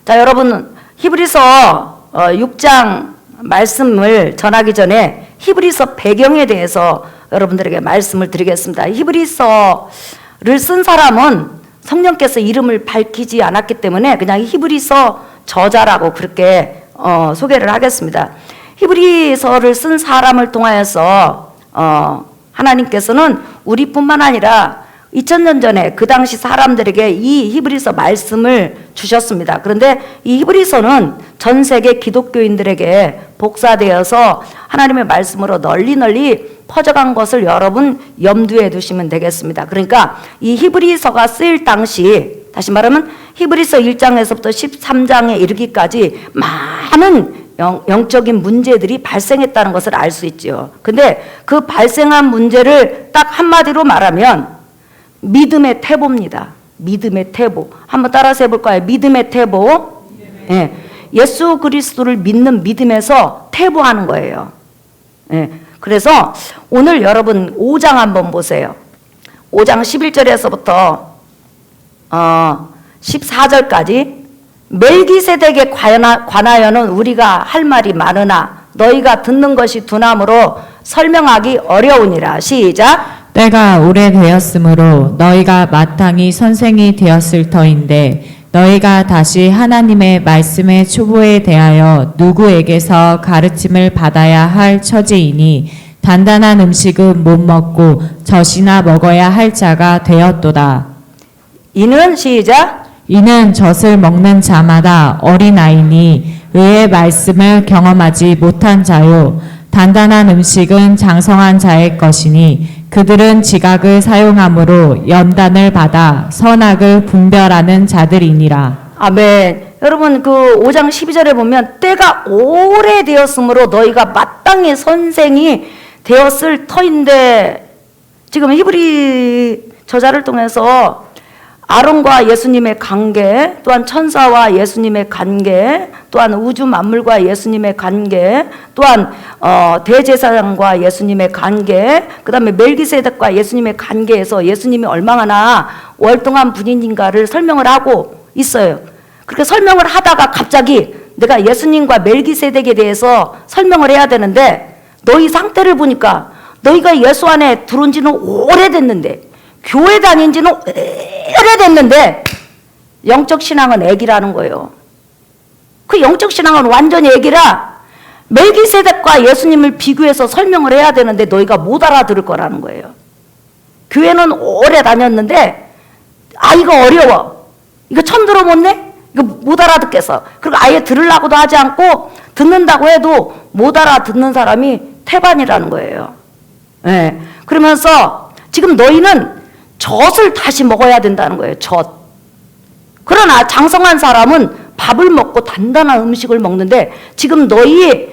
자, 여러분 히브리서 6장 말씀을 전하기 전에 히브리서 배경에 대해서 여러분들에게 말씀을 드리겠습니다. 히브리서를 쓴 사람은 성령께서 이름을 밝히지 않았기 때문에 그냥 히브리서 저자라고 그렇게 소개를 하겠습니다. 히브리서를 쓴 사람을 통하여서 하나님께서는 우리뿐만 아니라 2000년 전에 그 당시 사람들에게 이 히브리서 말씀을 주셨습니다. 그런데 이 히브리서는 전 세계 기독교인들에게 복사되어서 하나님의 말씀으로 널리 퍼져간 것을 여러분 염두에 두시면 되겠습니다. 그러니까 이 히브리서가 쓰일 당시, 다시 말하면 히브리서 1장에서부터 13장에 이르기까지 많은 영적인 문제들이 발생했다는 것을 알 수 있죠. 근데 그 발생한 문제를 딱 한마디로 말하면 믿음의 태보입니다. 믿음의 태보. 한번 따라서 해볼까요? 믿음의 태보. 예. 예수 그리스도를 믿는 믿음에서 태보하는 거예요. 예. 그래서 오늘 여러분 5장 한번 보세요. 5장 11절에서부터 14절까지 멜기세덱에 관하여는 우리가 할 말이 많으나 너희가 듣는 것이 두나무로 설명하기 어려우니라. 시작. 때가 오래되었으므로 너희가 마땅히 선생이 되었을 터인데 너희가 다시 하나님의 말씀의 초보에 대하여 누구에게서 가르침을 받아야 할 처지이니 단단한 음식은 못 먹고 젖이나 먹어야 할 자가 되었도다. 이는 시작. 이는 젖을 먹는 자마다 어린아이니 의의 말씀을 경험하지 못한 자요 단단한 음식은 장성한 자의 것이니 그들은 지각을 사용함으로 연단을 받아 선악을 분별하는 자들이니라. 아멘. 여러분 그 5장 12절에 보면 때가 오래되었으므로 너희가 마땅히 선생이 되었을 터인데, 지금 히브리 저자를 통해서 아론과 예수님의 관계, 또한 천사와 예수님의 관계, 또한 우주 만물과 예수님의 관계, 또한 대제사장과 예수님의 관계, 그 다음에 멜기세덱과 예수님의 관계에서 예수님이 얼마나 월등한 분인가를 설명을 하고 있어요. 그렇게 설명을 하다가 갑자기 내가 예수님과 멜기세덱에 대해서 설명을 해야 되는데, 너희 상태를 보니까 너희가 예수 안에 들어온 지는 오래됐는데, 교회 다닌 지는 오래됐는데 영적 신앙은 애기라는 거예요. 그 영적 신앙은 완전히 애기라 멜기세덱과 예수님을 비교해서 설명을 해야 되는데 너희가 못 알아들을 거라는 거예요. 교회는 오래 다녔는데 이거 어려워. 이거 처음 들어봤네? 이거 못 알아듣겠어. 그리고 아예 들으려고도 하지 않고 듣는다고 해도 못 알아듣는 사람이 태반이라는 거예요. 네. 그러면서 지금 너희는 젖을 다시 먹어야 된다는 거예요. 젖. 그러나 장성한 사람은 밥을 먹고 단단한 음식을 먹는데, 지금 너희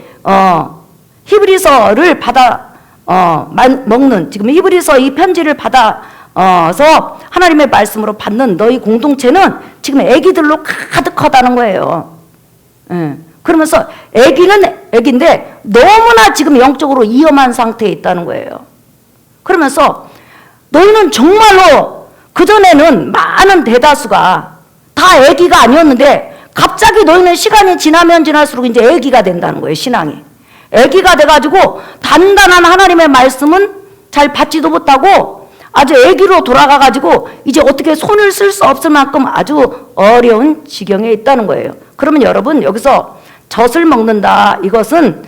히브리서를 받아 먹는, 지금 히브리서 이 편지를 받아서 하나님의 말씀으로 받는 너희 공동체는 지금 애기들로 가득하다는 거예요. 예. 그러면서 애기는 애기인데 너무나 지금 영적으로 위험한 상태에 있다는 거예요. 그러면서 너희는 정말로 그전에는 많은 대다수가 다 애기가 아니었는데 갑자기 너희는 시간이 지나면 지날수록 이제 애기가 된다는 거예요. 신앙이 애기가 돼가지고 단단한 하나님의 말씀은 잘 받지도 못하고 아주 애기로 돌아가가지고 이제 어떻게 손을 쓸 수 없을 만큼 아주 어려운 지경에 있다는 거예요. 그러면 여러분 여기서 젖을 먹는다, 이것은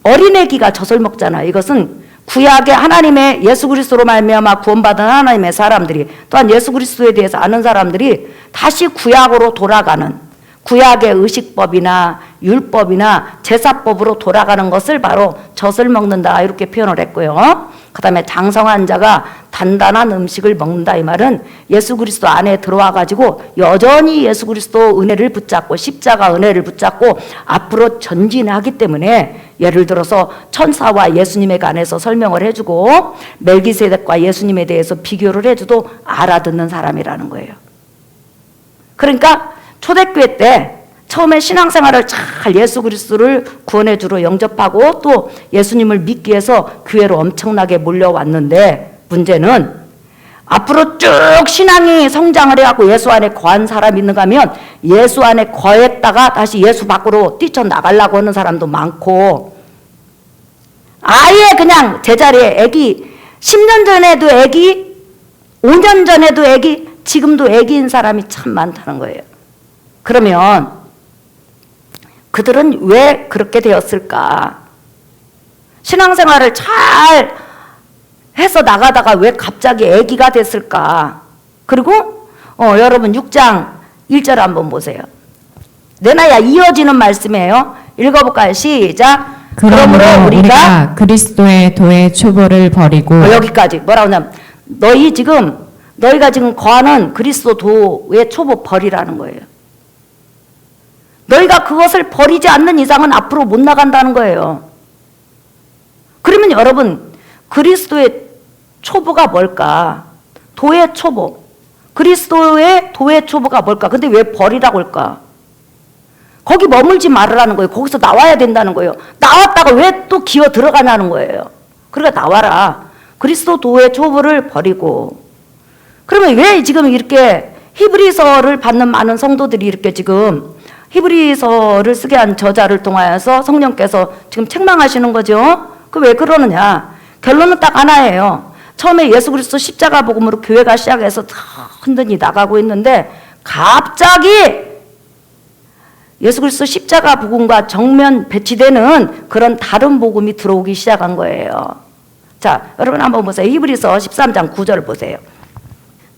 어린애기가 젖을 먹잖아요. 이것은 구약의 하나님의 예수 그리스도로 말미암아 구원받은 하나님의 사람들이, 또한 예수 그리스도에 대해서 아는 사람들이 다시 구약으로 돌아가는, 구약의 의식법이나 율법이나 제사법으로 돌아가는 것을 바로 젖을 먹는다 이렇게 표현을 했고요. 그 다음에 장성한 자가 단단한 음식을 먹는다, 이 말은 예수 그리스도 안에 들어와 가지고 여전히 예수 그리스도 은혜를 붙잡고 십자가 은혜를 붙잡고 앞으로 전진하기 때문에, 예를 들어서 천사와 예수님에 관해서 설명을 해주고 멜기세덱과 예수님에 대해서 비교를 해줘도 알아듣는 사람이라는 거예요. 그러니까 초대교회 때 처음에 신앙생활을 잘 예수 그리스도를 구원의 주로 영접하고 또 예수님을 믿기 위해서 교회로 엄청나게 몰려왔는데, 문제는 앞으로 쭉 신앙이 성장을 해갖고 예수 안에 거한 사람이 있는가 하면 예수 안에 거했다가 다시 예수 밖으로 뛰쳐나가려고 하는 사람도 많고, 아예 그냥 제자리에 애기, 10년 전에도 애기, 5년 전에도 애기, 지금도 애기인 사람이 참 많다는 거예요. 그러면 그들은 왜 그렇게 되었을까? 신앙생활을 잘 해서 나가다가 왜 갑자기 애기가 됐을까? 그리고 여러분 6장 1절 한번 보세요. 내 나야 이어지는 말씀이에요. 읽어볼까요? 시작. 그러므로 우리가 그리스도의 도의 초보를 버리고 여기까지 뭐라고 하냐면 너희가 지금 거하는 그리스도 도의 초보 버리라는 거예요. 너희가 그것을 버리지 않는 이상은 앞으로 못 나간다는 거예요. 그러면 여러분 그리스도의 초보가 뭘까? 도의 초보. 그리스도의 도의 초보가 뭘까? 근데 왜 버리라고 할까? 거기 머물지 말으라는 거예요. 거기서 나와야 된다는 거예요. 나왔다가 왜 또 기어 들어가냐는 거예요. 그러니까 나와라. 그리스도 도의 초보를 버리고. 그러면 왜 지금 이렇게 히브리서를 받는 많은 성도들이 이렇게 지금 히브리서를 쓰게 한 저자를 통하여서 성령께서 지금 책망하시는 거죠? 그 왜 그러느냐? 결론은 딱 하나예요. 처음에 예수 그리스도 십자가 복음으로 교회가 시작해서 흔든히 나가고 있는데 갑자기 예수 그리스도 십자가 복음과 정면 배치되는 그런 다른 복음이 들어오기 시작한 거예요. 자, 여러분 한번 보세요. 히브리서 13장 9절 보세요.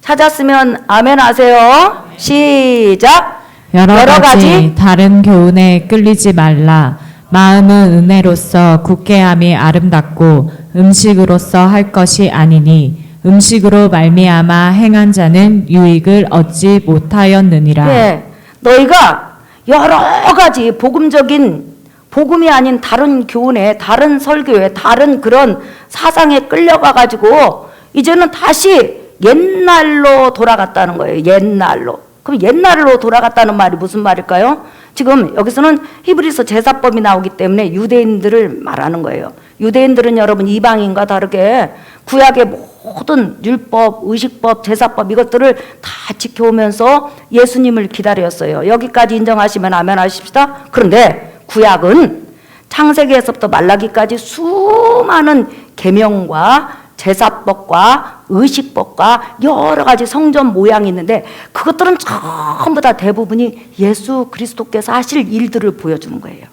찾았으면 아멘 하세요. 시작. 여러 가지 다른 교훈에 끌리지 말라. 마음은 은혜로서 굳게함이 아름답고 음식으로서 할 것이 아니니 음식으로 말미암아 행한 자는 유익을 얻지 못하였느니라. 네, 너희가 여러 가지 복음적인 복음이 아닌 다른 교훈에 다른 설교에 다른 그런 사상에 끌려가 가지고 이제는 다시 옛날로 돌아갔다는 거예요. 옛날로. 그럼 옛날로 돌아갔다는 말이 무슨 말일까요? 지금 여기서는 히브리서 제사법이 나오기 때문에 유대인들을 말하는 거예요. 유대인들은 여러분 이방인과 다르게 구약의 모든 율법, 의식법, 제사법 이것들을 다 지켜오면서 예수님을 기다렸어요. 여기까지 인정하시면 아멘 하십시다. 그런데 구약은 창세기에서부터 말라기까지 수많은 계명과 제사법과 의식법과 여러 가지 성전 모양이 있는데 그것들은 전부 다 대부분이 예수 그리스도께서 하실 일들을 보여주는 거예요.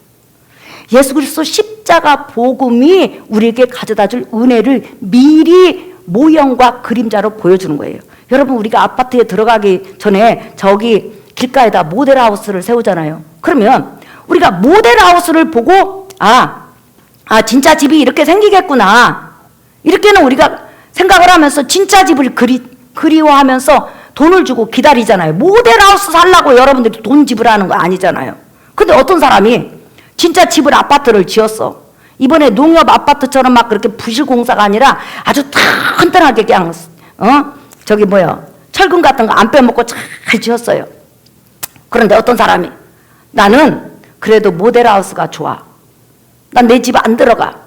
예수 그리스도 십자가 복음이 우리에게 가져다 줄 은혜를 미리 모형과 그림자로 보여주는 거예요. 여러분 우리가 아파트에 들어가기 전에 저기 길가에다 모델하우스를 세우잖아요. 그러면 우리가 모델하우스를 보고 진짜 집이 이렇게 생기겠구나. 이렇게는 우리가 생각을 하면서 진짜 집을 그리워하면서 돈을 주고 기다리잖아요. 모델하우스 살라고 여러분들이 돈 지불하는 거 아니잖아요. 근데 어떤 사람이 진짜 집을 아파트를 지었어. 이번에 농협 아파트처럼 막 그렇게 부실 공사가 아니라 아주 튼튼하게 그냥 철근 같은 거 안 빼먹고 잘 지었어요. 그런데 어떤 사람이 나는 그래도 모델하우스가 좋아. 난 내 집 안 들어가.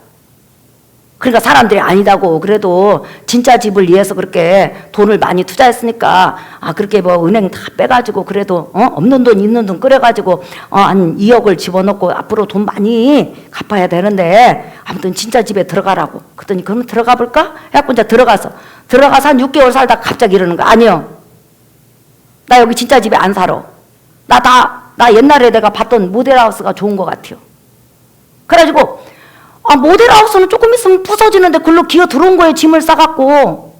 그러니까 사람들이 아니다고 그래도 진짜 집을 위해서 그렇게 돈을 많이 투자했으니까 그렇게 뭐 은행 다 빼가지고 그래도 없는 돈 있는 돈 끌어가지고 한 2억을 집어넣고 앞으로 돈 많이 갚아야 되는데 아무튼 진짜 집에 들어가라고. 그랬더니 그러면 들어가 볼까? 해갖고 이제 들어가서 한 6개월 살다 갑자기 이러는 거야. 아니요. 나 여기 진짜 집에 안 살아. 나 옛날에 내가 봤던 모델하우스가 좋은 것 같아요. 그래가지고 모델하우스는 조금 있으면 부서지는데 글로 기어 들어온 거예요. 짐을 싸갖고.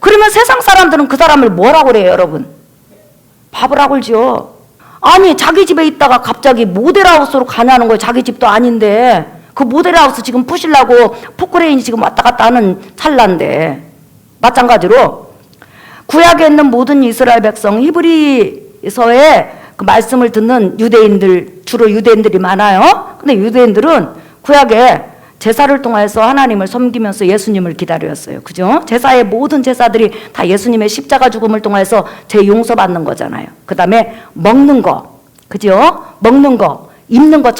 그러면 세상 사람들은 그 사람을 뭐라고 그래요, 여러분? 바보라고 그러죠. 아니 자기 집에 있다가 갑자기 모델하우스로 가냐는 거예요. 자기 집도 아닌데 그 모델하우스 지금 부시려고 포크레인이 지금 왔다 갔다 하는 찰나인데. 마찬가지로 구약에 있는 모든 이스라엘 백성 히브리서의 그 말씀을 듣는 유대인들, 주로 유대인들이 많아요. 근데 유대인들은 구약에 제사를 통해서 하나님을 섬기면서 예수님을 기다렸어요. 그죠? 제사의 모든 제사들이 다 예수님의 십자가 죽음을 통해서 죄 용서받는 거잖아요. 그 다음에 먹는 거, 그죠? 먹는 거, 입는 거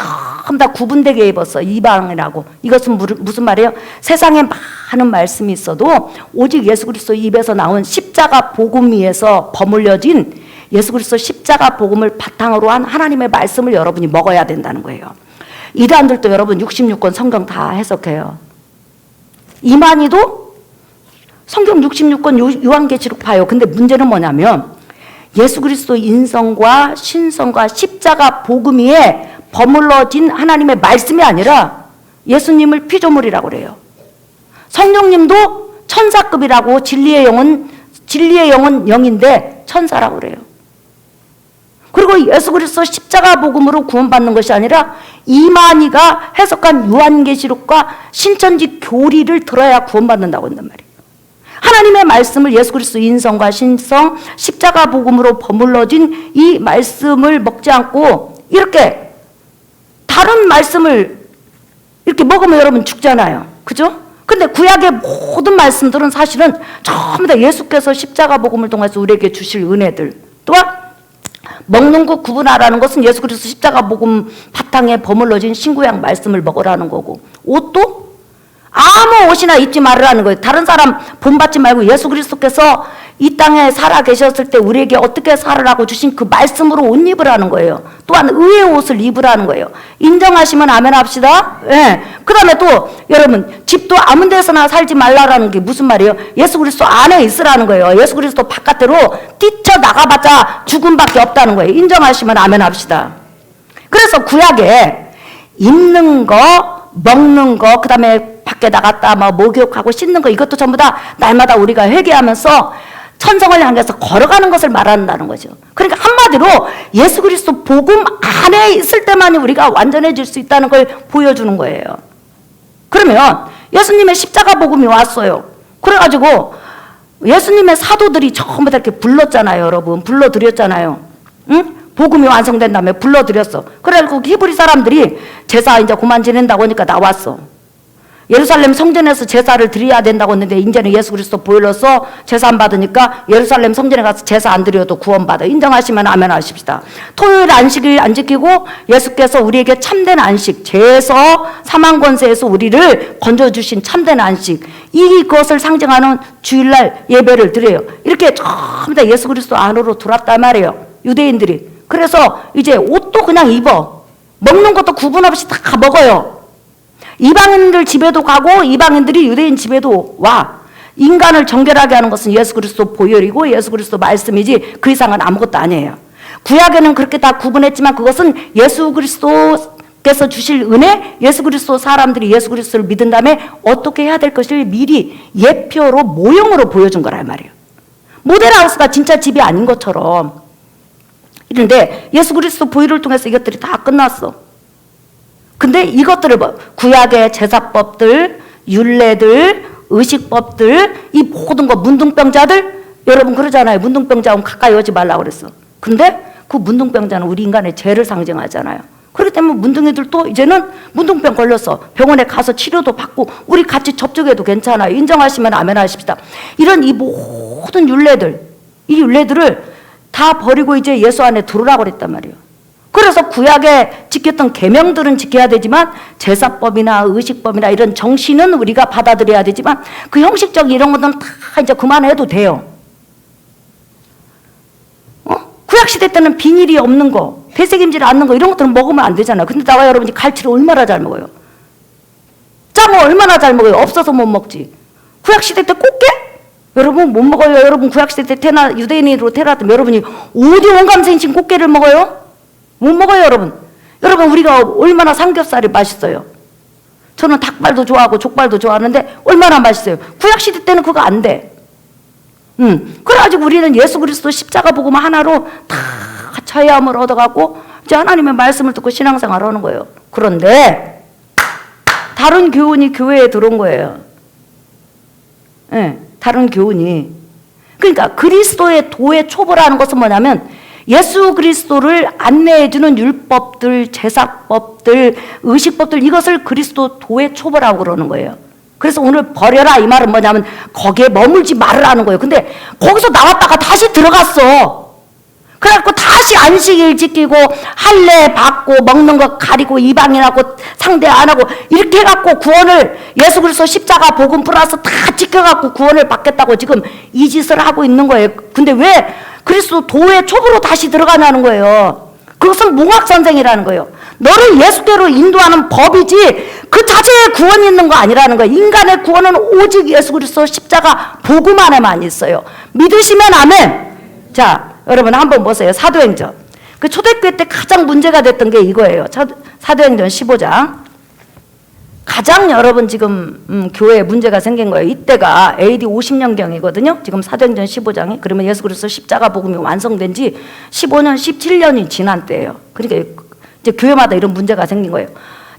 전부 다 구분되게 입었어. 이방이라고. 이것은 무슨 말이에요? 세상에 많은 말씀이 있어도 오직 예수 그리스도 입에서 나온 십자가 복음 위에서 버물려진 예수 그리스도 십자가 복음을 바탕으로 한 하나님의 말씀을 여러분이 먹어야 된다는 거예요. 이단들도 여러분 66권 성경 다 해석해요. 이만희도 성경 66권 요한계시록 봐요. 근데 문제는 뭐냐면 예수 그리스도 인성과 신성과 십자가 복음 위에 버물러진 하나님의 말씀이 아니라 예수님을 피조물이라고 그래요. 성령님도 천사급이라고 진리의 영은 영인데 천사라고 그래요. 그리고 예수 그리스도 십자가 복음으로 구원받는 것이 아니라 이만희가 해석한 요한계시록과 신천지 교리를 들어야 구원받는다고 한단 말이에요. 하나님의 말씀을 예수 그리스도 인성과 신성, 십자가 복음으로 버물러진 이 말씀을 먹지 않고 이렇게 다른 말씀을 이렇게 먹으면 여러분 죽잖아요. 그죠? 근데 구약의 모든 말씀들은 사실은 전부 다 예수께서 십자가 복음을 통해서 우리에게 주실 은혜들. 또한 먹는 것 구분하라는 것은 예수 그리스도 십자가 복음 바탕에 버물러진 신구약 말씀을 먹으라는 거고, 옷도 아무 옷이나 입지 말으라는 거예요. 다른 사람 본받지 말고 예수 그리스도께서 이 땅에 살아 계셨을 때 우리에게 어떻게 살으라고 주신 그 말씀으로 옷 입으라는 거예요. 또한 의의 옷을 입으라는 거예요. 인정하시면 아멘 합시다. 예. 그 다음에 또 여러분 집도 아무 데서나 살지 말라라는 게 무슨 말이에요? 예수 그리스도 안에 있으라는 거예요. 예수 그리스도 바깥으로 뛰쳐나가봤자 죽음밖에 없다는 거예요. 인정하시면 아멘 합시다. 그래서 구약에 입는 거, 먹는 거, 그 다음에 밖에 나갔다 목욕하고 씻는 거, 이것도 전부 다 날마다 우리가 회개하면서 천성을 향해서 걸어가는 것을 말한다는 거죠. 그러니까 한마디로 예수 그리스도 복음 안에 있을 때만이 우리가 완전해질 수 있다는 걸 보여주는 거예요. 그러면 예수님의 십자가 복음이 왔어요. 그래가지고 예수님의 사도들이 전부 다 이렇게 불렀잖아요. 여러분 불러드렸잖아요. 응? 복음이 완성된 다음에 불러드렸어. 그래가지고 히브리 사람들이 제사 이제 그만 지낸다고 하니까 나왔어. 예루살렘 성전에서 제사를 드려야 된다고 했는데 이제는 예수 그리스도 보혈로서 제사 안 받으니까 예루살렘 성전에 가서 제사 안 드려도 구원받아. 인정하시면 아멘 하십시다. 토요일 안식일 안 지키고 예수께서 우리에게 참된 안식, 죄에서 사망 권세에서 우리를 건져주신 참된 안식, 이것을 상징하는 주일날 예배를 드려요. 이렇게 전부 다 예수 그리스도 안으로 들어왔단 말이에요. 유대인들이. 그래서 이제 옷도 그냥 입어. 먹는 것도 구분 없이 다 먹어요. 이방인들 집에도 가고 이방인들이 유대인 집에도 와. 인간을 정결하게 하는 것은 예수 그리스도 보혈이고 예수 그리스도 말씀이지 그 이상은 아무것도 아니에요. 구약에는 그렇게 다 구분했지만 그것은 예수 그리스도께서 주실 은혜, 예수 그리스도 사람들이 예수 그리스도를 믿은 다음에 어떻게 해야 될 것을 미리 예표로 모형으로 보여준 거란 말이에요. 모델하우스가 진짜 집이 아닌 것처럼. 그런데 예수 그리스도 보혈을 통해서 이것들이 다 끝났어. 근데 이것들을 구약의 제사법들, 율례들, 의식법들, 이 모든 거 문둥병자들, 여러분 그러잖아요. 문둥병자 오면 가까이 오지 말라고 그랬어. 근데 그 문둥병자는 우리 인간의 죄를 상징하잖아요. 그렇기 때문에 문둥이들도 이제는 문둥병 걸렸어. 병원에 가서 치료도 받고 우리 같이 접촉해도 괜찮아요. 인정하시면 아멘 하십시다. 이런 이 모든 율례들, 이 율례들을 다 버리고 이제 예수 안에 들어오라고 그랬단 말이에요. 그래서 구약에 지켰던 계명들은 지켜야 되지만 제사법이나 의식법이나 이런 정신은 우리가 받아들여야 되지만 그 형식적 이런 것들은 다 이제 그만해도 돼요. 구약시대 때는 비닐이 없는 거, 되새김질 않는 거 이런 것들은 먹으면 안 되잖아요. 근데 나와 여러분이 갈치를 얼마나 잘 먹어요. 짱어 얼마나 잘 먹어요. 없어서 못 먹지. 구약시대 때 꽃게? 여러분 못 먹어요. 여러분 구약시대 때 유대인으로 태어났다면 여러분이 어디 온감생신 꽃게를 먹어요? 못 먹어요, 여러분. 여러분, 우리가 얼마나 삼겹살이 맛있어요. 저는 닭발도 좋아하고 족발도 좋아하는데 얼마나 맛있어요. 구약시대 때는 그거 안 돼. 그래가지고 우리는 예수 그리스도 십자가 복음 하나로 다 자유함을 얻어갖고 이제 하나님의 말씀을 듣고 신앙생활을 하는 거예요. 그런데 다른 교훈이 교회에 들어온 거예요. 네, 다른 교훈이. 그러니까 그리스도의 도의 초보라는 것은 뭐냐면 예수 그리스도를 안내해주는 율법들, 제사법들, 의식법들 이것을 그리스도 도의 초보라고 그러는 거예요. 그래서 오늘 버려라 이 말은 뭐냐면 거기에 머물지 말으라는 거예요. 근데 거기서 나왔다가 다시 들어갔어. 그래갖고 다시 안식일 지키고 할례 받고 먹는 거 가리고 이방인하고 상대 안 하고 이렇게 해갖고 구원을 예수 그리스도 십자가 복음 플러스 다 지켜갖고 구원을 받겠다고 지금 이 짓을 하고 있는 거예요. 근데 왜 그리스도 도의 촉으로 다시 들어가냐는 거예요. 그것은 몽학선생이라는 거예요. 너를 예수께로 인도하는 법이지 그 자체에 구원이 있는 거 아니라는 거예요. 인간의 구원은 오직 예수 그리스도 십자가 복음 안에만 있어요. 믿으시면 아멘. 자, 여러분 한번 보세요. 사도행전. 그 초대교회 때 가장 문제가 됐던 게 이거예요. 사도행전 15장. 가장 여러분 지금 교회에 문제가 생긴 거예요. 이때가 AD 50년경이거든요. 지금 사도행전 15장이. 그러면 예수 그리스도 십자가 복음이 완성된 지 15년, 17년이 지난 때예요. 그러니까 이제 교회마다 이런 문제가 생긴 거예요.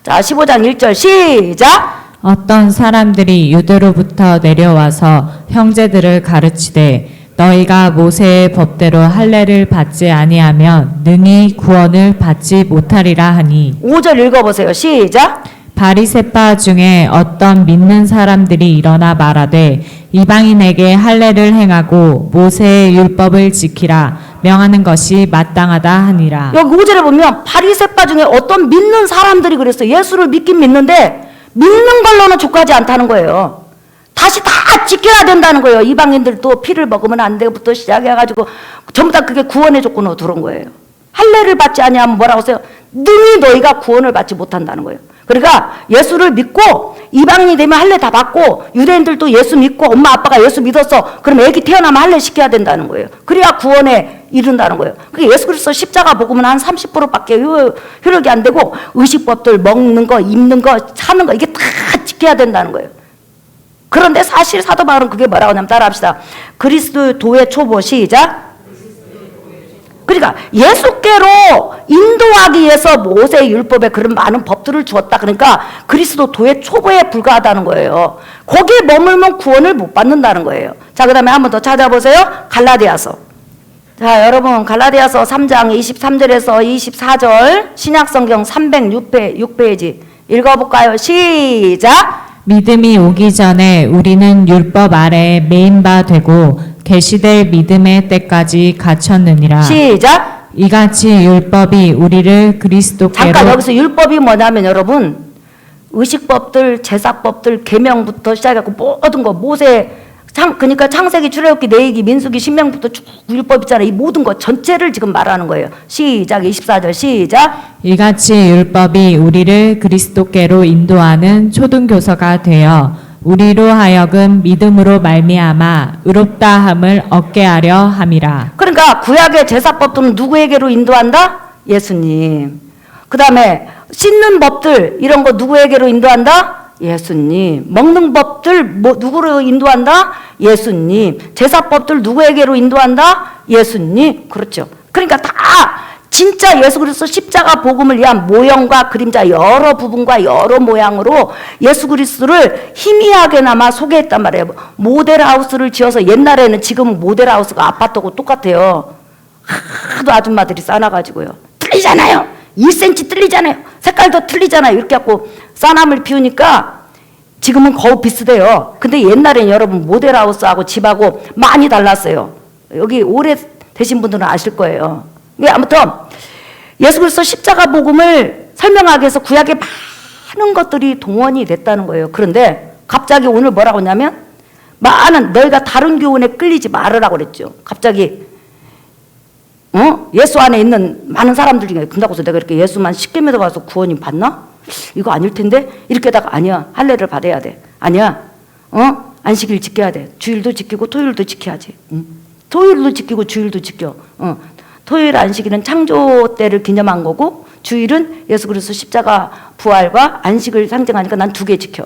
자, 15장 1절 시작. 어떤 사람들이 유대로부터 내려와서 형제들을 가르치되 너희가 모세의 법대로 할례를 받지 아니하면 능히 구원을 받지 못하리라 하니 5절 읽어보세요. 시작. 바리새파 중에 어떤 믿는 사람들이 일어나 말하되 이방인에게 할례를 행하고 모세의 율법을 지키라 명하는 것이 마땅하다 하니라. 여기 5절에 보면 바리새파 중에 어떤 믿는 사람들이 그랬어요. 예수를 믿긴 믿는데 믿는 걸로는 족하지 않다는 거예요. 다시 다 지켜야 된다는 거예요. 이방인들도 피를 먹으면 안 되고부터 시작해가지고 전부 다 그게 구원의 조건으로 들어온 거예요. 할례를 받지 아니하면 뭐라고 써요? 능히 너희가 구원을 받지 못한다는 거예요. 그러니까 예수를 믿고 이방인이 되면 할례 다 받고 유대인들도 예수 믿고 엄마 아빠가 예수 믿었어. 그럼 애기 태어나면 할례 시켜야 된다는 거예요. 그래야 구원에 이른다는 거예요. 그게 예수 그리스도 십자가 복음은 한 30%밖에 효력이 안 되고 의식법들 먹는 거 입는 거 사는 거 이게 다 지켜야 된다는 거예요. 그런데 사실 사도 바울은 그게 뭐라고 하냐면 따라합시다. 그리스도의 초보 시작. 그러니까 예수께로 인도하기 위해서 모세의 율법에 그런 많은 법들을 주었다. 그러니까 그리스도 도의 초보에 불과하다는 거예요. 거기에 머물면 구원을 못 받는다는 거예요. 자, 그 다음에 한 번 더 찾아보세요. 갈라디아서. 자, 여러분 갈라디아서 3장 23절에서 24절 신약성경 306페이지 읽어볼까요? 시작. 믿음이 오기 전에 우리는 율법 아래 매인 바 되고 계시될 믿음의 때까지 갇혔느니라. 시작. 이같이 율법이 우리를 그리스도께로. 잠깐 여기서 율법이 뭐냐면 여러분 의식법들 제사법들 계명부터 시작해서 모든 거 모세 그러니까 창세기 출애굽기 레위기 민수기 신명부터 쭉 율법 있잖아요. 이 모든 것 전체를 지금 말하는 거예요. 시작. 24절 시작. 이같이 율법이 우리를 그리스도께로 인도하는 초등교서가 되어 우리로 하여금 믿음으로 말미암아 의롭다함을 얻게 하려 함이라. 그러니까 구약의 제사법들은 누구에게로 인도한다? 예수님. 그 다음에 씻는 법들 이런 거 누구에게로 인도한다? 예수님. 먹는 법들 누구로 인도한다? 예수님. 제사법들 누구에게로 인도한다? 예수님. 그렇죠. 그러니까 다 진짜 예수 그리스도 십자가 복음을 위한 모형과 그림자 여러 부분과 여러 모양으로 예수 그리스도를 희미하게나마 소개했단 말이에요. 모델하우스를 지어서 옛날에는 지금 모델하우스가 아파트하고 똑같아요. 하도 아줌마들이 싸놔가지고요. 틀리잖아요. 1cm 틀리잖아요. 색깔도 틀리잖아요. 이렇게 갖고 싸남을 피우니까 지금은 거의 비슷해요. 근데 옛날에는 여러분 모델하우스하고 집하고 많이 달랐어요. 여기 오래 되신 분들은 아실 거예요. 아무튼 예수 그리스도 십자가 복음을 설명하기 위해서 구약에 많은 것들이 동원이 됐다는 거예요. 그런데 갑자기 오늘 뭐라고 하냐면 많은 너희가 다른 교훈에 끌리지 말으라고 그랬죠. 갑자기 예수 안에 있는 많은 사람들 중에 근다고서 내가 이렇게 예수만 쉽게 믿어가서 구원이 받나? 이거 아닐 텐데? 이렇게 하다가 아니야. 할례를 받아야 돼. 아니야. 안식일 지켜야 돼. 주일도 지키고 토요일도 지켜야지. 토요일도 지키고 주일도 지켜. 토요일 안식일은 창조 때를 기념한 거고 주일은 예수 그리스도 십자가 부활과 안식을 상징하니까 난 2개 지켜.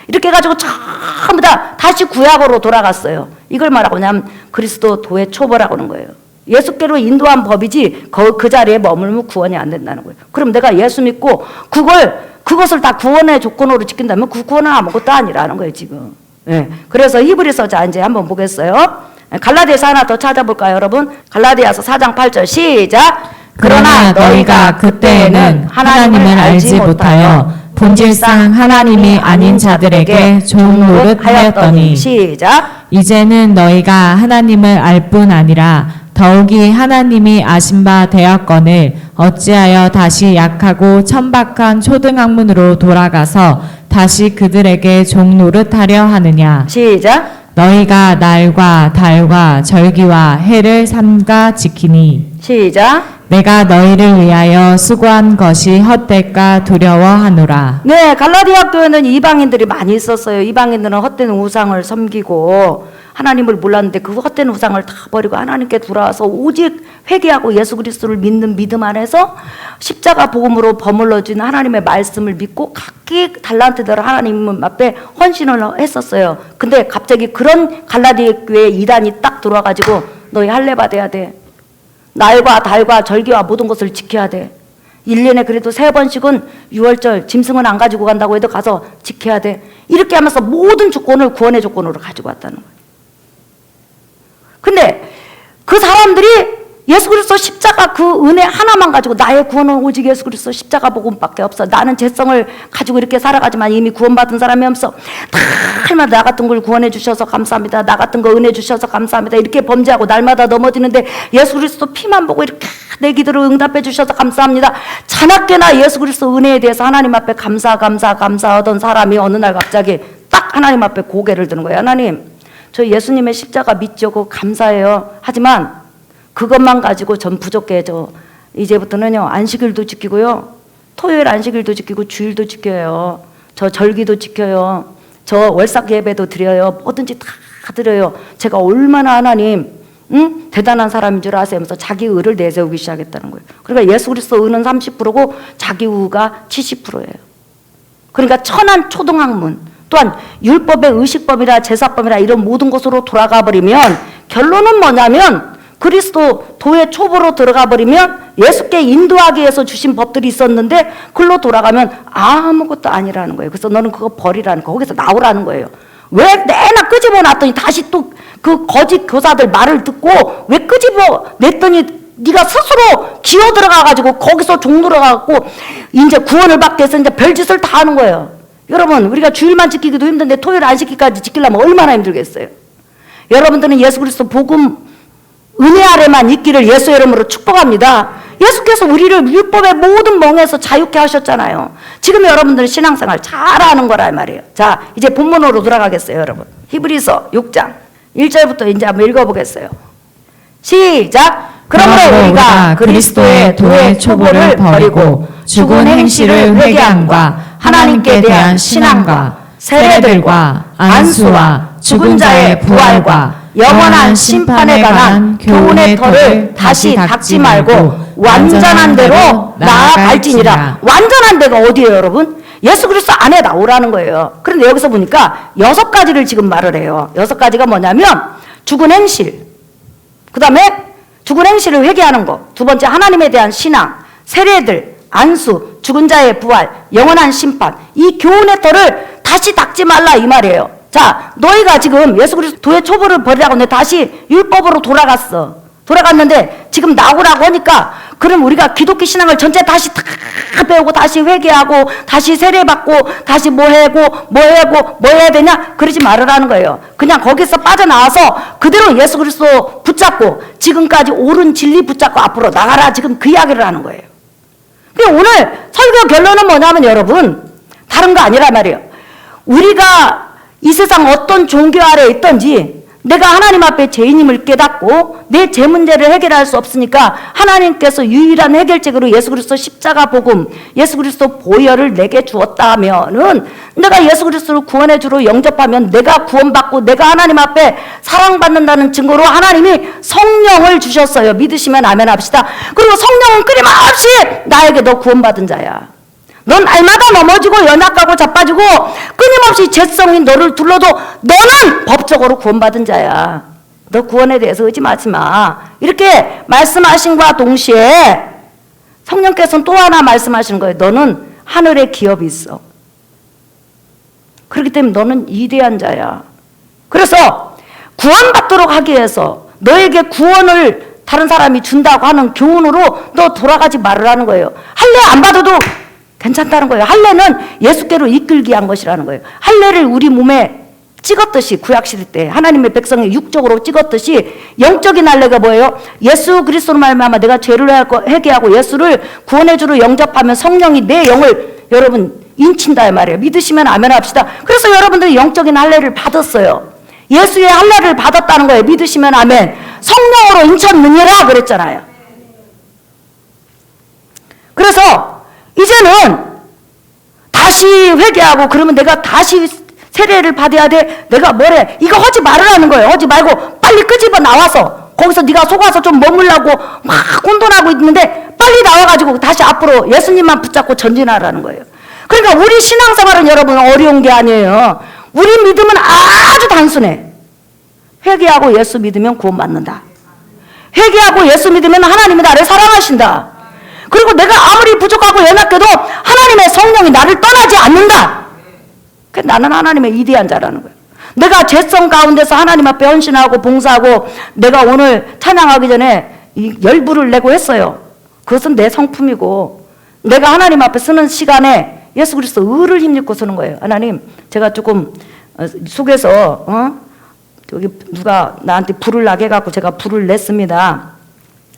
이렇게 해가지고 전부 다 다시 구약으로 돌아갔어요. 이걸 말하고 하냐면 그리스도 도의 초보라고 하는 거예요. 예수께로 인도한 법이지 그 자리에 머물면 구원이 안 된다는 거예요. 그럼 내가 예수 믿고 그것을 다 구원의 조건으로 지킨다면 그 구원은 아무것도 아니라는 거예요 지금. 네. 그래서 히브리서 자 이제 한번 보겠어요. 갈라디아서 하나 더 찾아볼까요 여러분? 갈라디아서 4장 8절 시작. 그러나 너희가 그때에는 하나님을 알지 못하여 본질상 하나님이 아닌 자들에게 좋은 노릇 하였더니 시작. 이제는 너희가 하나님을 알 뿐 아니라 더욱이 하나님이 아신 바 되었거늘 어찌하여 다시 약하고 천박한 초등학문으로 돌아가서 다시 그들에게 종 노릇하려 하느냐. 시작. 너희가 날과 달과 절기와 해를 삼가 지키니 시작. 내가 너희를 위하여 수고한 것이 헛될까 두려워하노라. 네, 갈라디아 교회는 이방인들이 많이 있었어요. 이방인들은 헛된 우상을 섬기고 하나님을 몰랐는데 그 헛된 우상을 다 버리고 하나님께 돌아와서 오직 회개하고 예수 그리스도를 믿는 믿음 안에서 십자가 복음으로 버물러진 하나님의 말씀을 믿고 각기 달란트대로 하나님 앞에 헌신을 했었어요. 근데 갑자기 그런 갈라디아 교회 이단이 딱 들어와가지고 너희 할례 받아야 돼. 날과 달과 절기와 모든 것을 지켜야 돼. 1년에 그래도 3번씩은 유월절 짐승은 안 가지고 간다고 해도 가서 지켜야 돼. 이렇게 하면서 모든 조건을 구원의 조건으로 가지고 왔다는 거예요. 근데 그 사람들이 예수 그리스도 십자가 그 은혜 하나만 가지고 나의 구원은 오직 예수 그리스도 십자가 복음밖에 없어. 나는 죄성을 가지고 이렇게 살아가지만 이미 구원받은 사람이 없어. 날마다 나 같은 걸 구원해 주셔서 감사합니다. 나 같은 거 은혜 주셔서 감사합니다. 이렇게 범죄하고 날마다 넘어지는데 예수 그리스도 피만 보고 이렇게 내 기도를 응답해 주셔서 감사합니다. 자나깨나 예수 그리스도 은혜에 대해서 하나님 앞에 감사하던 사람이 어느 날 갑자기 딱 하나님 앞에 고개를 드는 거예요. 하나님, 저 예수님의 십자가 믿죠. 그거 감사해요. 하지만 그것만 가지고 전 부족해져. 이제부터는요, 안식일도 지키고요, 토요일 안식일도 지키고 주일도 지켜요. 저 절기도 지켜요. 저 월삭 예배도 드려요. 뭐든지 다 드려요. 제가 얼마나 하나님 대단한 사람인 줄 아세요? 하면서 자기 의를 내세우기 시작했다는 거예요. 그러니까 예수 그리스도 의는 30%고 자기 의가 70%예요. 그러니까 천한 초등학문, 또한 율법의 의식법이나 제사법이나 이런 모든 것으로 돌아가 버리면 결론은 뭐냐면 그리스도 도의 초보로 들어가 버리면 예수께 인도하기 위해서 주신 법들이 있었는데 글로 돌아가면 아무것도 아니라는 거예요. 그래서 너는 그거 버리라는 거, 거기서 나오라는 거예요. 왜 내나 끄집어 놨더니 다시 또 그 거짓 교사들 말을 듣고 왜 끄집어 냈더니 네가 스스로 기어 들어가가지고 거기서 종 들어가고 이제 구원을 받기 위해서 이제 별짓을 다 하는 거예요. 여러분, 우리가 주일만 지키기도 힘든데 토요일 안식일까지 지키려면 얼마나 힘들겠어요. 여러분들은 예수 그리스도 복음 은혜 아래만 있기를 예수의 이름으로 축복합니다. 예수께서 우리를 율법의 모든 멍에서 자유케 하셨잖아요. 지금 여러분들은 신앙생활 잘하는 거란 말이에요. 자, 이제 본문으로 돌아가겠어요, 여러분. 히브리서 6장 1절부터 이제 한번 읽어보겠어요. 시작! 그러므로 우리가 그리스도의 도의 초보를 버리고 죽은 행실을 회개함과 하나님께 대한 신앙과 세례들과 안수와 죽은 자의 부활과 영원한 심판에 관한 교훈의 털을 다시 닦지 말고 완전한 대로 나아갈지니라. 완전한 데가 어디예요, 여러분? 예수 그리스도 안에 나오라는 거예요. 그런데 여기서 보니까 6가지를 지금 말을 해요. 6가지가 뭐냐면 죽은 행실, 그 다음에 죽은 행실을 회개하는 것, 두 번째 하나님에 대한 신앙, 세례들, 안수, 죽은 자의 부활, 영원한 심판, 이 교훈의 털을 다시 닦지 말라 이 말이에요. 자, 너희가 지금 예수 그리스도 도의 초보를 버리라고 하는데 다시 율법으로 돌아갔는데 지금 나오라고 하니까 그럼 우리가 기독교 신앙을 전체 다시 다 배우고 다시 회개하고 다시 세례받고 다시 뭐 해야 되냐? 그러지 말으라는 거예요. 그냥 거기서 빠져나와서 그대로 예수 그리스도 붙잡고 지금까지 옳은 진리 붙잡고 앞으로 나가라, 지금 그 이야기를 하는 거예요. 근데 오늘 설교 결론은 뭐냐면 여러분, 다른 거 아니란 말이에요. 우리가 이 세상 어떤 종교 아래에 있든지 내가 하나님 앞에 죄인임을 깨닫고 내 죄 문제를 해결할 수 없으니까 하나님께서 유일한 해결책으로 예수 그리스도 십자가 복음, 예수 그리스도 보혈을 내게 주었다면은 내가 예수 그리스도를 구원의 주로 영접하면 내가 구원받고 내가 하나님 앞에 사랑받는다는 증거로 하나님이 성령을 주셨어요. 믿으시면 아멘 합시다. 그리고 성령은 끊임없이 나에게 너 구원받은 자야, 넌 날마다 넘어지고 연약하고 자빠지고 끊임없이 죄성이 너를 둘러도 너는 법적으로 구원받은 자야. 너 구원에 대해서 의심하지 마. 이렇게 말씀하신과 동시에 성령께서는 또 하나 말씀하시는 거예요. 너는 하늘에 기업이 있어. 그렇기 때문에 너는 위대한 자야. 그래서 구원받도록 하기 위해서 너에게 구원을 다른 사람이 준다고 하는 교훈으로 너 돌아가지 말으라는 거예요. 할례 안 받아도 괜찮다는 거예요. 할례는 예수께로 이끌기 위한 것이라는 거예요. 할례를 우리 몸에 찍었듯이, 구약시대 때 하나님의 백성이 육적으로 찍었듯이 영적인 할례가 뭐예요? 예수 그리스도로 말미암아 내가 죄를 회개하고 예수를 구원해주러 영접하면 성령이 내 영을 여러분 인친다 이 말이에요. 믿으시면 아멘 합시다. 그래서 여러분들이 영적인 할례를 받았어요. 예수의 할례를 받았다는 거예요. 믿으시면 아멘. 성령으로 인쳤느니라 그랬잖아요. 그래서 이제는 다시 회개하고 그러면 내가 다시 세례를 받아야 돼. 내가 뭐래? 이거 하지 말으라는 거예요. 하지 말고 빨리 끄집어 나와서 거기서 네가 속아서 좀 머물라고 막 혼돈하고 있는데 빨리 나와가지고 다시 앞으로 예수님만 붙잡고 전진하라는 거예요. 그러니까 우리 신앙생활은 여러분 어려운 게 아니에요. 우리 믿음은 아주 단순해. 회개하고 예수 믿으면 구원받는다. 회개하고 예수 믿으면 하나님이 나를 사랑하신다. 그리고 내가 아무리 부족하고 연약해도 하나님의 성령이 나를 떠나지 않는다. 나는 하나님의 이대한 자라는 거예요. 내가 죄성 가운데서 하나님 앞에 헌신하고 봉사하고 내가 오늘 찬양하기 전에 이 열불을 내고 했어요. 그것은 내 성품이고 내가 하나님 앞에 쓰는 시간에 예수 그리스도 의를 힘입고 쓰는 거예요. 하나님, 제가 조금 속에서 여기 누가 나한테 불을 나게 해갖고 제가 불을 냈습니다.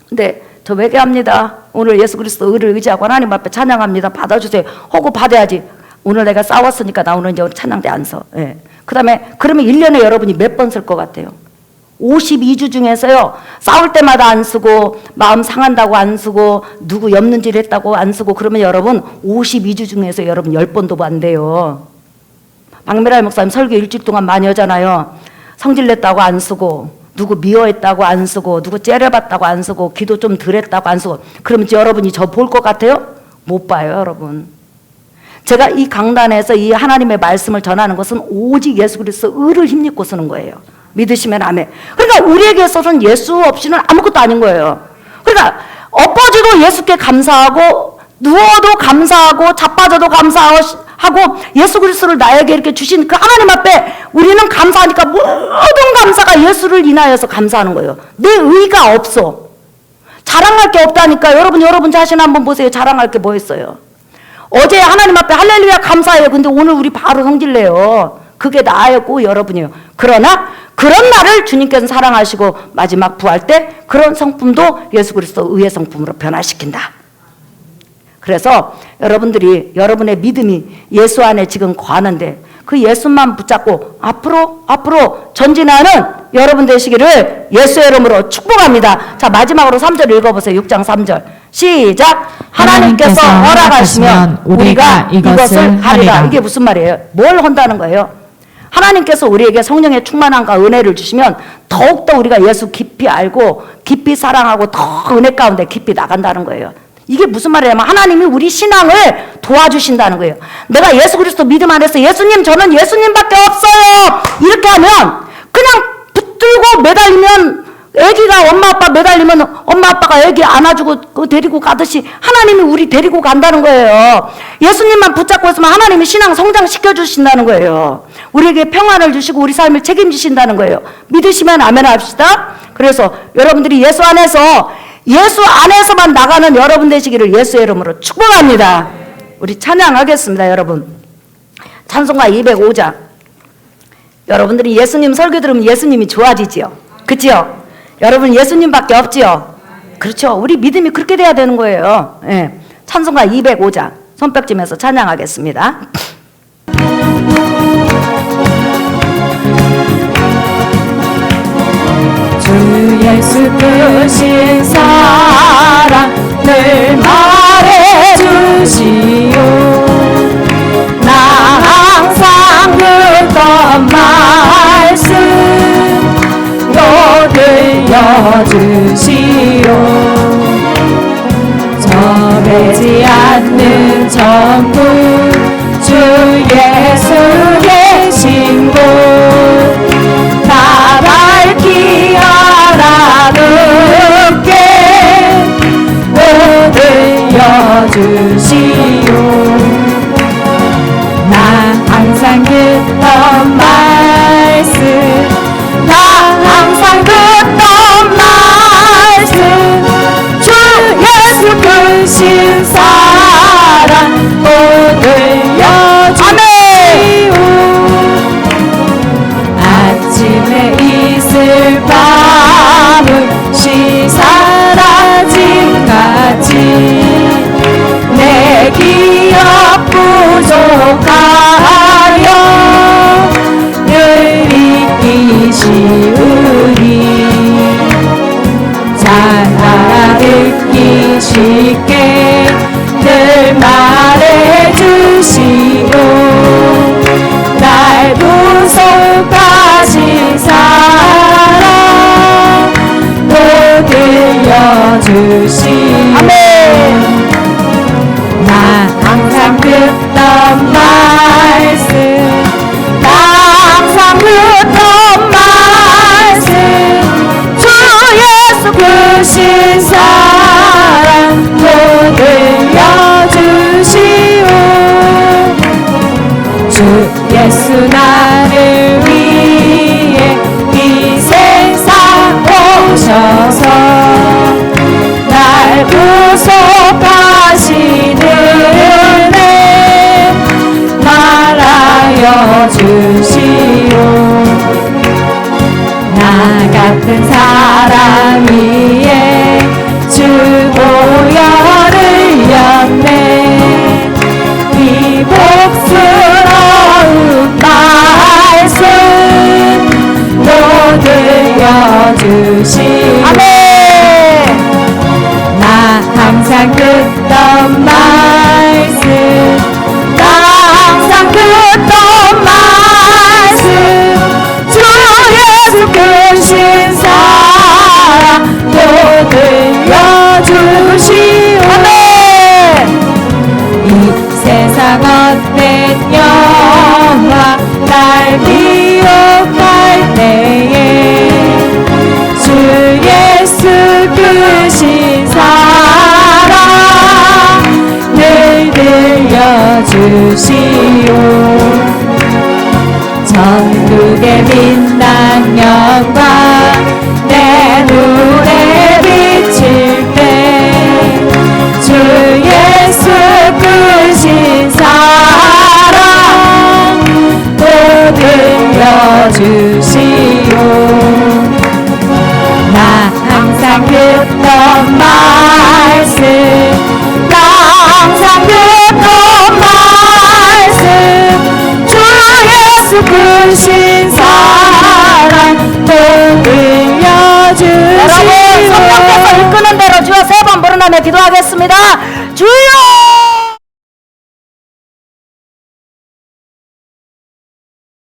근데 저 회개합니다. 오늘 예수 그리스도 의를 의지하고 하나님 앞에 찬양합니다. 받아주세요. 하고 받아야지. 오늘 내가 싸웠으니까 나 오늘 이제 찬양대 안 서. 예. 그 다음에 그러면 1년에 여러분이 몇 번 쓸 것 같아요? 52주 중에서요. 싸울 때마다 안 쓰고 마음 상한다고 안 쓰고 누구 엽는질 했다고 안 쓰고 그러면 여러분 52주 중에서 여러분 10번도 안 돼요. 박미랄 목사님 설교 일주일 동안 많이 하잖아요. 성질냈다고 안 쓰고 누구 미워했다고 안 쓰고 누구 째려봤다고 안 쓰고 기도 좀 덜 했다고 안 쓰고 그러면 여러분이 저 볼 것 같아요? 못 봐요 여러분. 제가 이 강단에서 이 하나님의 말씀을 전하는 것은 오직 예수 그리스도 의를 힘입고 쓰는 거예요. 믿으시면 아멘. 그러니까 우리에게 있어서는 예수 없이는 아무것도 아닌 거예요. 그러니까 엎어져도 예수께 감사하고 누워도 감사하고 자빠져도 감사하고 예수 그리스도를 나에게 이렇게 주신 그 하나님 앞에 우리는 감사하니까 모든 감사가 예수를 인하여서 감사하는 거예요. 내 의가 없어. 자랑할 게 없다니까. 여러분 자신 한번 보세요. 자랑할 게 뭐 있어요? 어제 하나님 앞에 할렐루야 감사해요. 근데 오늘 우리 바로 성질내요. 그게 나였고 여러분이에요. 그러나 그런 나를 주님께서 사랑하시고 마지막 부활 때 그런 성품도 예수 그리스도 의의 성품으로 변화시킨다. 그래서 여러분들이 여러분의 믿음이 예수 안에 지금 거하는데 그 예수만 붙잡고 앞으로 전진하는 여러분 되시기를 예수의 이름으로 축복합니다. 자, 마지막으로 3절 읽어보세요. 6장 3절 시작. 하나님께서 허락하시면 우리가 이것을 하리라. 이게 무슨 말이에요? 뭘 한다는 거예요? 하나님께서 우리에게 성령의 충만함과 은혜를 주시면 더욱더 우리가 예수 깊이 알고 깊이 사랑하고 더 은혜 가운데 깊이 나간다는 거예요. 이게 무슨 말이냐면 하나님이 우리 신앙을 도와주신다는 거예요. 내가 예수 그리스도 믿음 안에서 예수님 저는 예수님밖에 없어요 이렇게 하면 그냥 붙들고 매달리면 애기가 엄마 아빠 매달리면 엄마 아빠가 애기 안아주고 데리고 가듯이 하나님이 우리 데리고 간다는 거예요. 예수님만 붙잡고 있으면 하나님이 신앙 성장시켜 주신다는 거예요. 우리에게 평안을 주시고 우리 삶을 책임지신다는 거예요. 믿으시면 아멘 합시다. 그래서 여러분들이 예수 안에서만 나가는 여러분 되시기를 예수의 이름으로 축복합니다. 우리 찬양하겠습니다. 여러분 찬송가 205장. 여러분들이 예수님 설교 들으면 예수님이 좋아지지요. 그치요? 여러분 예수님밖에 없지요. 그렇죠. 우리 믿음이 그렇게 돼야 되는 거예요. 예. 찬송가 205장 손뼉치면서 찬양하겠습니다. 주 예수 크신 사랑 늘 말해주시오. 나 항상 듣던 말씀도 들려주시오. 정해지 않는 전부 주 예수 계신 곳 다 밝히 알아듣게 또 들려주시오. 나 항상 듣던 말씀 나 항상 듣던 말씀 주 예수 크신 사랑 또 들려주시오. 말해주시고 날 구속하신 사랑 또 들려주시고 아멘. 나 항상 듣던 말씀 나 항상 듣던 말씀 주 예수 크신 사랑 또 들려주시오 주 예수 나를 위해 이 세상 오셔서 날 구속하시는 은혜 말하여 주시오 나 같은 사람 위에 주 보혈을 흘렸네 이 복스러운 말씀 또 들려주시오 아멘. 나 항상 듣던 말씀 나 항상 듣던 말씀 주 예수 크신 사랑 또 들려주시오 아멘. 이 세상 헛된 영화 날 미혹할 때에 주 예수 크신 사랑 늘 들려주시오 전국의 빛난 영광 내 눈에 비칠 때 주 예수 크신 사랑 또 들려주시오 나 항상 듣던 말씀 나 항상 듣던 말씀 주 예수 크신 사랑 또 들려주시오 여러분 성령께서 이끄는 대로 주여 세 번 부르나며 기도하겠습니다. 주여